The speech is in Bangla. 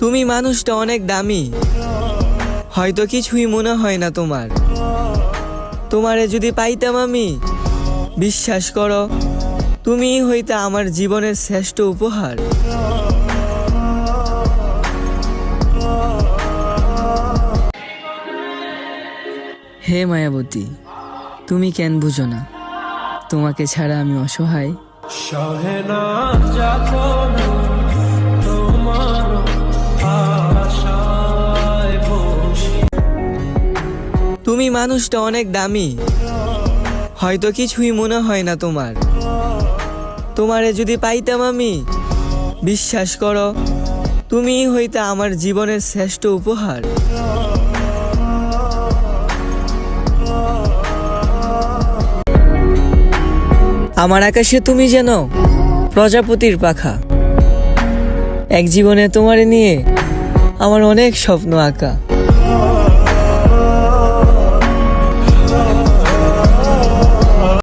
তুমি মানুষটা অনেক দামি, হয়তো কিছুই মনে হয় না তোমার। তোমারে যদি পাইতাম আমি, বিশ্বাস করো তুমিই হইতে আমার জীবনের শ্রেষ্ঠ উপহার। হে মায়াবতী, তুমি কেন বুঝো না তোমাকে ছাড়া আমি অসহায়। তুমি মানুষটা অনেক দামি, হয়তো কিছুই মনে হয় না তোমার। তোমারে যদি পাইতাম আমি, বিশ্বাস করো তুমিই হইতে আমার জীবনের শ্রেষ্ঠ উপহার। আমার আকাশে তুমি যেন প্রজাপতির পাখা, এক জীবনে তোমারে নিয়ে আমার অনেক স্বপ্ন আঁকা।